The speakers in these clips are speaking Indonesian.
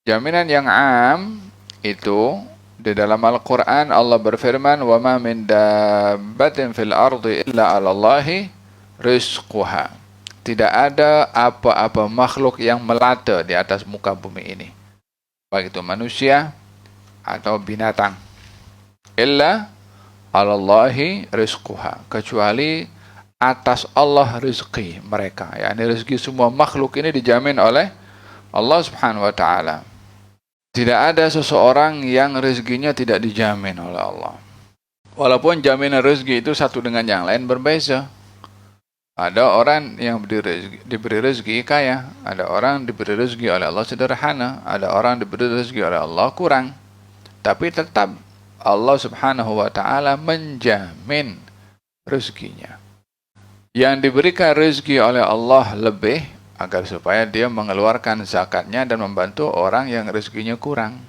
Jaminan yang am itu di dalam Al-Quran Allah berfirman, وَمَا مِنْ دَابَّةٍ فِي الْأَرْضِ إِلَّا عَلَى اللَّهِ رِزْقُهَا. Tidak ada apa-apa makhluk yang melata di atas muka bumi ini, baik itu manusia atau binatang. Illa 'ala Allahi rizquha, kecuali atas Allah rezeki mereka. yakni rezeki semua makhluk ini dijamin oleh Allah Subhanahu wa taala. Tidak ada seseorang yang rezekinya tidak dijamin oleh Allah. Walaupun jaminan rezeki itu satu dengan yang lain berbeza. Ada orang yang diberi rezeki kaya, ada orang diberi rezeki oleh Allah sederhana, ada orang diberi rezeki oleh Allah kurang. Tapi tetap Allah Subhanahu wa taala menjamin rezekinya. Yang diberikan rezeki oleh Allah lebih agar supaya dia mengeluarkan zakatnya dan membantu orang yang rezekinya kurang.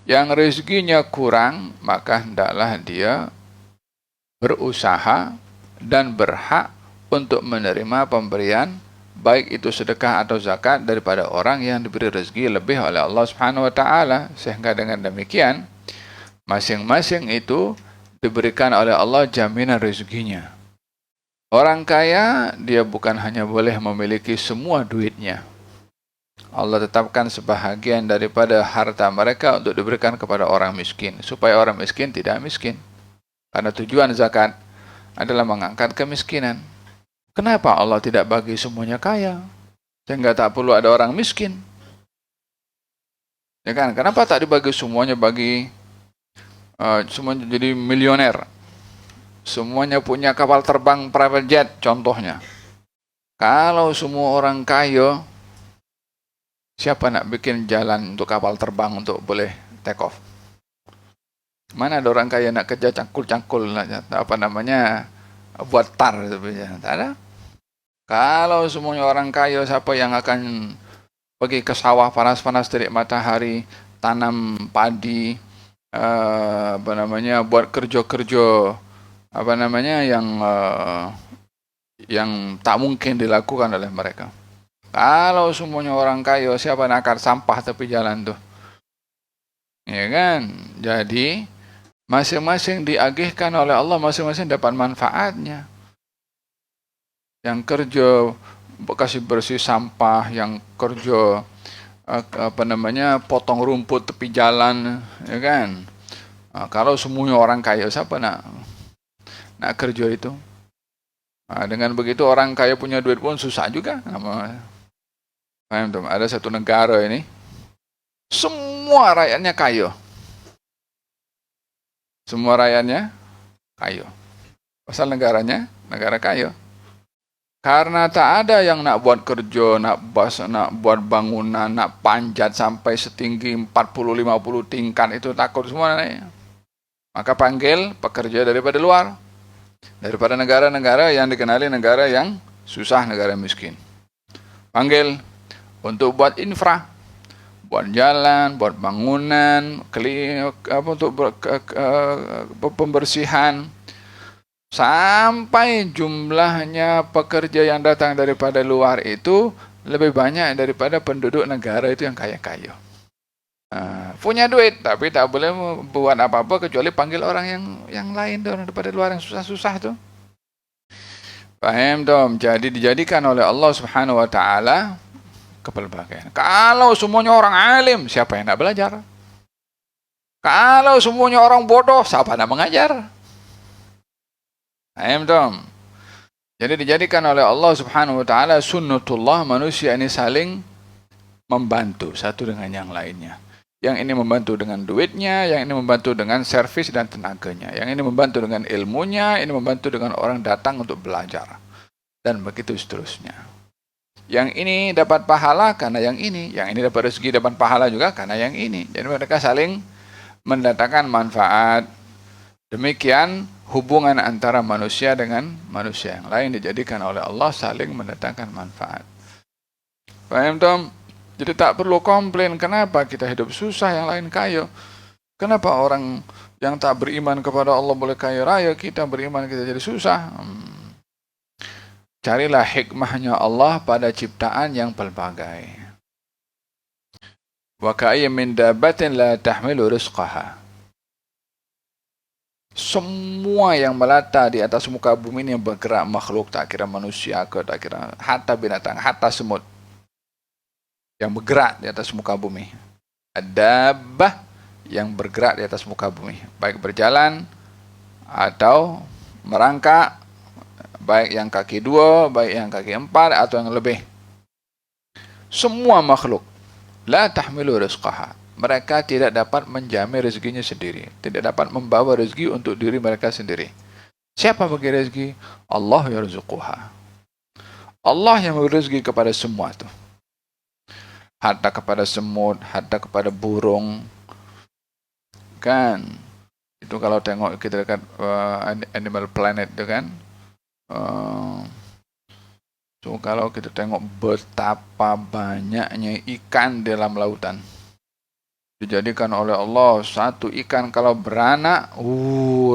Yang rezekinya kurang, maka hendaklah dia berusaha dan berhak untuk menerima pemberian, baik itu sedekah atau zakat, daripada orang yang diberi rezeki lebih oleh Allah Subhanahu wa taala. Sehingga dengan demikian masing-masing itu diberikan oleh Allah jaminan rezekinya. Orang kaya, dia bukan hanya boleh memiliki semua duitnya. Allah tetapkan sebahagian daripada harta mereka untuk diberikan kepada orang miskin, supaya orang miskin tidak miskin. Karena tujuan zakat adalah mengangkat kemiskinan. Kenapa Allah tidak bagi semuanya kaya, sehingga tak perlu ada orang miskin? Ya kan? Kenapa tak dibagi semuanya, bagi semuanya jadi milioner? Semuanya punya kapal terbang private jet contohnya. Kalau semua orang kaya, siapa nak bikin jalan untuk kapal terbang untuk boleh take off? Mana ada orang kaya nak kerja cangkul-cangkul, buat tar sebenarnya? Tak ada. Kalau semuanya orang kaya, siapa yang akan pergi ke sawah panas-panas terik matahari, tanam padi, buat kerja-kerja yang tak mungkin dilakukan oleh mereka. Kalau semuanya orang kaya, siapa yang akan sampah tepi jalan tuh? Ya kan? Jadi masing-masing diagihkan oleh Allah, masing-masing dapat manfaatnya. Yang kerja kasih bersih sampah, yang kerja potong rumput tepi jalan, ya kan? Kalau semuanya orang kaya, siapa nak kerja itu? Dengan begitu orang kaya punya duit pun susah juga. Paham tuh? Ada satu negara ini, semua rakyatnya kaya. Semua rakyatnya kaya. Pasal negaranya negara kaya. Karena tak ada yang nak buat kerja, nak buat bangunan, nak panjat sampai setinggi 40-50 tingkat, itu takut semua naik. Maka panggil pekerja daripada luar, daripada negara-negara yang dikenali negara yang susah, negara miskin. Panggil untuk buat infra, buat jalan, buat bangunan, untuk pembersihan. Sampai jumlahnya pekerja yang datang daripada luar itu lebih banyak daripada penduduk negara itu yang kaya-kaya. Punya duit, tapi tak boleh buat apa-apa kecuali panggil orang yang lain daripada luar yang susah-susah tuh. Paham dong? Jadi dijadikan oleh Allah Subhanahu wa taala kepelbagaian. Kalau semuanya orang alim, siapa yang nak belajar? Kalau semuanya orang bodoh, siapa nak mengajar? Paham dong? Jadi dijadikan oleh Allah Subhanahu wa taala sunnatullah, manusia ini saling membantu satu dengan yang lainnya. Yang ini membantu dengan duitnya, yang ini membantu dengan servis dan tenaganya, yang ini membantu dengan ilmunya, ini membantu dengan orang datang untuk belajar, dan begitu seterusnya. Yang ini dapat pahala karena yang ini dapat rezeki, dapat pahala juga karena yang ini. Jadi mereka saling mendatangkan manfaat. Demikian hubungan antara manusia dengan manusia yang lain dijadikan oleh Allah saling mendatangkan manfaat. Paham Tom? Jadi tak perlu komplain kenapa kita hidup susah, yang lain kaya. Kenapa orang yang tak beriman kepada Allah boleh kaya raya, kita beriman kita jadi susah? Carilah hikmahnya Allah pada ciptaan yang pelbagai. Wa ka'ayyin min dabbatin la tahmilu rizqaha. Semua yang melata di atas muka bumi ini yang bergerak makhluk, tak kira manusia ke, tak kira hatta binatang, hatta semut yang bergerak di atas muka bumi. Dabbah yang bergerak di atas muka bumi, baik berjalan atau merangkak, baik yang kaki 2, baik yang kaki 4 atau yang lebih. Semua makhluk la tahmilu rizqaha. Mereka tidak dapat menjamin rezekinya sendiri, tidak dapat membawa rezeki untuk diri mereka sendiri. Siapa bagi rezeki? Allah yarzuquha. Allah yang memberi rezeki kepada semua itu. Hatta kepada semut, hatta kepada burung. Kan? Itu kalau tengok kita dekat Animal Planet itu kan. So kalau kita tengok betapa banyaknya ikan di dalam lautan. Dijadikan oleh Allah satu ikan kalau beranak,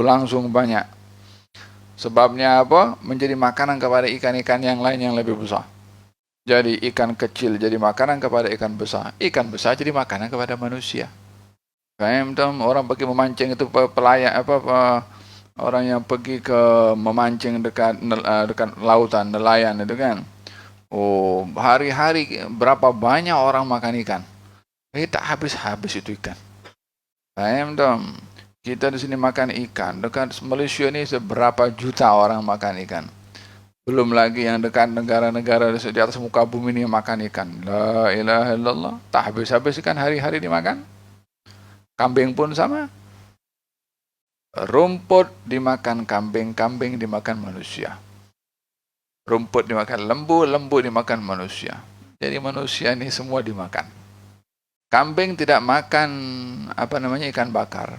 langsung banyak. Sebabnya apa? Menjadi makanan kepada ikan-ikan yang lain yang lebih besar. Jadi ikan kecil jadi makanan kepada ikan besar. Ikan besar jadi makanan kepada manusia. Orang pergi memancing itu pelayan orang yang pergi ke memancing dekat lautan, nelayan itu kan. Hari-hari berapa banyak orang makan ikan. Tak habis-habis itu ikan. Kita di sini makan ikan. Dekat Malaysia ini seberapa juta orang makan ikan. Belum lagi yang dekat negara-negara di atas muka bumi ini makan ikan. La ilaha illallah. Tak habis-habis ikan hari-hari dimakan. Kambing pun sama. Rumput dimakan kambing, kambing dimakan manusia. Rumput dimakan lembu, lembu dimakan manusia. Jadi manusia ini semua dimakan. Kambing tidak makan ikan bakar.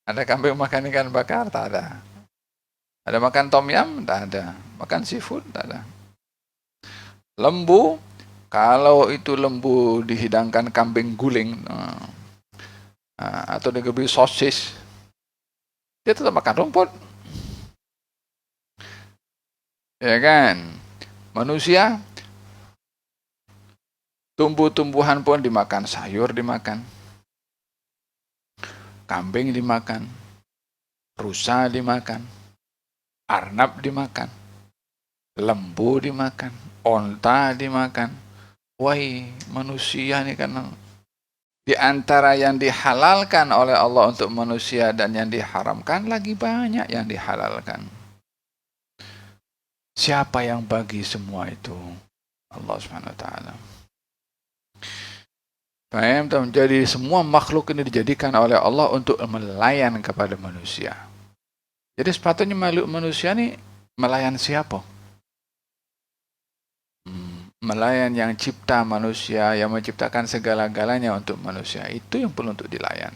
Ada kambing makan ikan bakar? Tak ada. Ada makan tom yum? Tak ada. Makan seafood? Tak ada. Lembu, kalau itu lembu dihidangkan kambing guling atau diberi sosis, dia tetap makan rumput. Ya kan? Manusia, tumbuh-tumbuhan pun dimakan, sayur dimakan, kambing dimakan, rusa dimakan, arnab dimakan, lembu dimakan, onta dimakan. Wahai manusia ini kan di antara yang dihalalkan oleh Allah untuk manusia dan yang diharamkan lagi banyak yang dihalalkan. Siapa yang bagi semua itu? Allah Subhanahu wa taala. Jadi semua makhluk ini dijadikan oleh Allah untuk melayan kepada manusia. Jadi sepatutnya makhluk manusia ini melayan siapa? Melayan yang cipta manusia, yang menciptakan segala-galanya untuk manusia. Itu yang perlu untuk dilayan.